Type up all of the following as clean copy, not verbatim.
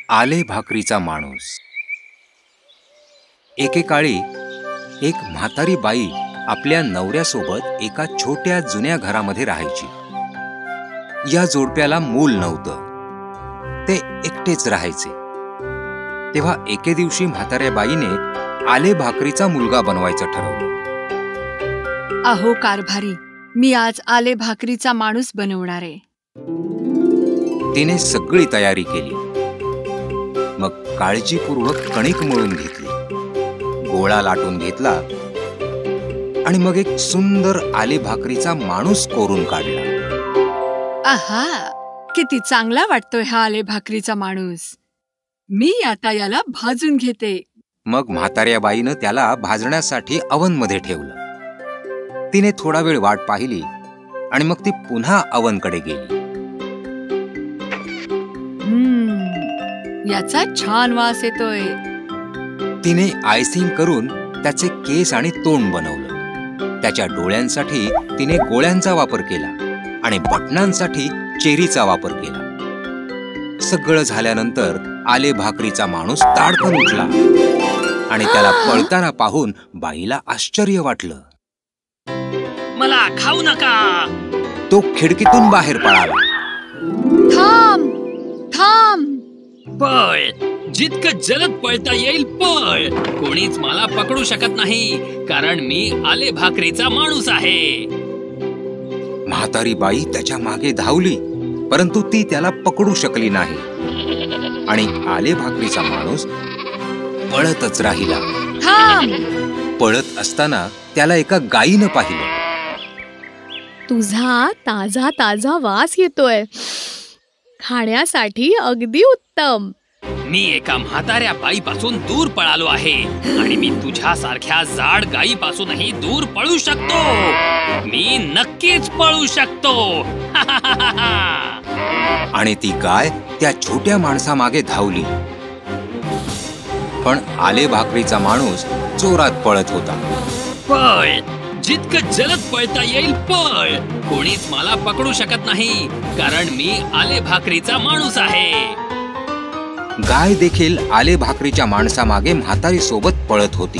आले भाकरीचा माणूस. एकेकाळी एक म्हातारी बाई आपल्या नवऱ्यासोबत एका छोट्या जुन्या घरामध्ये राहायची. या जोडप्याला मूल नव्हतं, ते एकटेच राहायचे. तेव्हा एके दिवशी म्हाताऱ्या बाईने आले भाकरीचा मुलगा बनवायचं ठरवलं. अहो कारभारी, मी आज आले भाकरीचा माणूस बनवणार आहे. तिने सगळी तयारी केली. मग काळजीपूर्वक कणिक मळून घेतली, गोळा लाटून घेतला आणि मग एक सुंदर आले भाकरीचा माणूस कोरून काढला. आहा, किती चांगला वाटतोय हा आले भाकरीचा माणूस. मी आता याला भाजून घेते. मग म्हाताऱ्या बाईनं त्याला भाजण्यासाठी अवनमध्ये ठेवलं. तिने थोडा वेळ वाट पाहिली आणि मग ती पुन्हा अवनकडे गेली. याचा छान वास येतोय. तिने आयसिंग करून त्याचे केस आणि तोंड बनवलं. त्याच्या डोळ्यांसाठी तिने गोळ्यांचा वापर केला आणि बटनांसाठी चेरीचा वापर केला. सगळं झाल्यानंतर आले भाकरीचा माणूस ताडकन उठला आणि त्याला पळताना पाहून बाईला आश्चर्य वाटलं. मला खाऊ नका. तो खिडकीतून बाहेर पळाला. थांब थांब. पळ, जितकं जलद पळता येईल पळ. कोणीच मला पकडू शकत नाही, कारण मी आले भाकरीचा माणूस आहे. म्हातारी बाई त्याच्या मागे धावली, परंतु ती त्याला पकडू शकली नाही आणि आले भाकरीचा माणूस पळतच राहिला. थांब. पळत असताना त्याला एका गायीनं पाहिलं. तुझा ताजा ताजा वास येतोय, खाण्यासाठी अगदी उत्तम. मी एका म्हाताऱ्या बाईपासून दूर पळालो आहे आणि मी तुझ्यासारख्या जाड गायीपासूनही दूर पळू शकतो. मी नक्कीच पळू शकतो. आणि ती गाय त्या छोट्या माणसामागे धावली. पण आले भाकरीचा माणूस जोरात पळत होता. पळ, जितकं जलद पळता येईल पळ. कोणीच मला पकडू शकत नाही, कारण मी आले भाकरीचा माणूस आहे. गाय देखील आले भाकरीच्या माणसामागे म्हातारी सोबत पळत होती,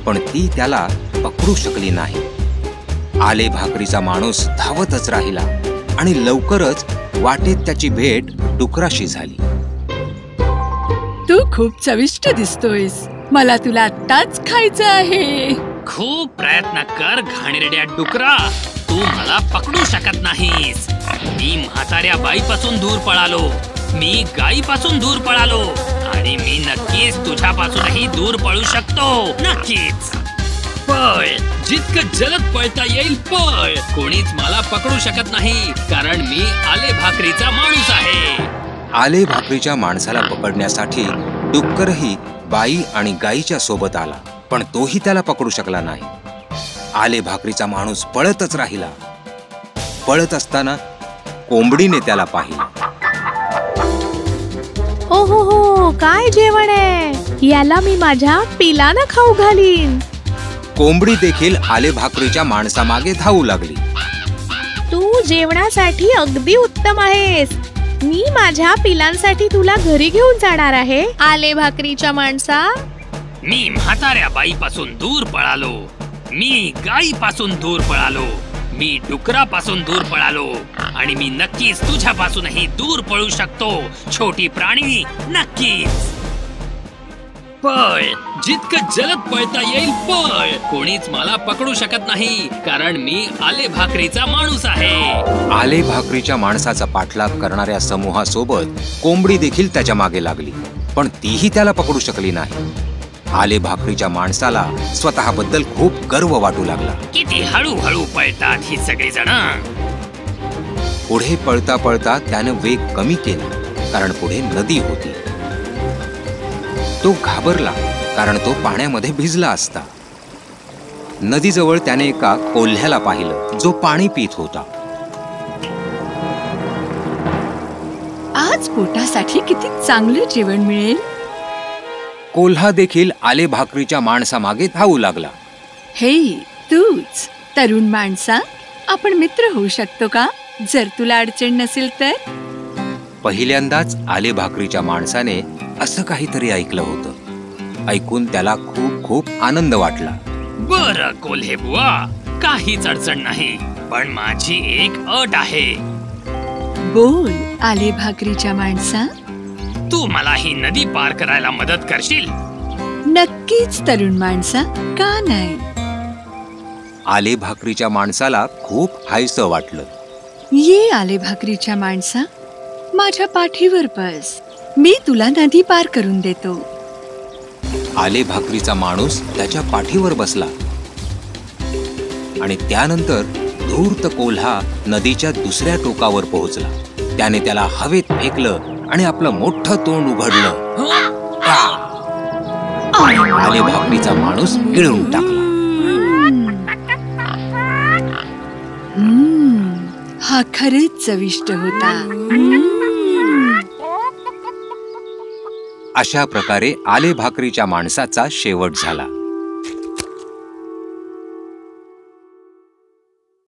पण ती त्याला पकडू शकली नाही. आले भाकरीचा माणूस धावतच राहिला आणि लवकरच वाटेत त्याची भेट डुकराशी झाली. तू खूप चविष्ट दिसतोयस. मला तुला आत्ताच खायचं आहे. खूप प्रयत्न कर घाणेरड्या डुकरा, तू मला पकडू शकत नाहीस. मी म्हाताऱ्या बाईपासून दूर पळालो, मी गाईपासून दूर पळालो आणि मी नक्कीच तुझ्यापासूनही दूर पळू शकतो. नक्कीच. पळ, जितकं जलद पळता येईल पळ. कोणीच मला पकडू शकत नाही, कारण मी आले भाकरीचा माणूस आहे. आले भाकरीच्या माणसाला पकडण्यासाठी डुक्करही बाई आणि गाईच्या सोबत आला, पण तोही त्याला पकडू शकला नाही. आले भाकरीचा माणूस पळतच राहिला. पळत असताना कोंबडीने त्याला पाहिलं. ओ हो हो, काय जेवण आहे. याला मी माझ्या पिलानं खाऊ घालीन. कोंबडी देखील आले भाकरीच्या माणसामागे धावू लागली. तू जेवणासाठी अगदी उत्तम आहेस. मी माझ्या पिलांसाठी तुला घरी घेऊन जाणार आहे, आले भाकरीच्या माणसा. मी म्हाताऱ्या बाईपासून दूर पळालो, मी गाईपासून दूर पळालो, मी डुकरापासून दूर पळालो आणि मी नक्कीच तुझ्यापासूनही दूर पळू शकतो, छोटी प्राणी. नक्कीच. पळ, जितकं जलद पळता येईल पळ. कोणीच मला पकडू शकत नाही, कारण मी आले भाकरीचा माणूस आहे. आले भाकरीच्या माणसाचा पाठलाग करणाऱ्या समूहासोबत कोंबडी देखील त्याच्या मागे लागली, पण तीही त्याला पकडू शकली नाही. आले भाकरीच्या माणसाला स्वतःबद्दल खूप गर्व वाटू लागला. किती हळूहळू पळतात ही सगळी जण. पुढे पळता पळता त्यानं वेग कमी केला, कारण पुढे नदी होती. तो घाबरला, कारण तो पाण्यामध्ये भिजला असता. नदीजवळ त्याने एका कोल्ह्याला पाहिलं, जो पाणी पित होता. आज पोटासाठी किती चांगलं जेवण मिळेल. कोल्हा देखील आले भाकरीच्या माणसामागे धावू लागला. हे तूच तरुण माणसा, आपण मित्र होऊ शकतो का, जर तुला अडचण नसेल तर. पहिल्यांदाच आले भाकरीच्या माणसाने असं काहीतरी ऐकलं होतं. ऐकून त्याला खूप खूप आनंद वाटला. बरं कोल्हे बुवा, काहीच अडचण नाही, पण माझी एक अट आहे. बोल आले भाकरीच्या माणसा. तू मला ही नदी पार करायला मदत करशील? नक्कीच तरुण माणसा, का नाही. आले भाकरीच्या माणसाला खूप हायसं वाटलं. ये आले भाकरीच्या माणसा, माझ्या पाठीवर बस, मी तुला नदी पार करून देतो. आले भाकरीचा माणूस त्याच्या पाठीवर बसला आणि त्यानंतर धूर्त कोल्हा नदीच्या दुसऱ्या टोकावर पोहोचला. त्याने त्याला हवेत फेकलं आणि आपलं मोठं तोंड उघडलं. आले भाकरीचा माणूस गिळून टाकला. हा खरेच चविष्ट होता. अशा प्रकारे आले भाकरीच्या माणसाचा शेवट झाला.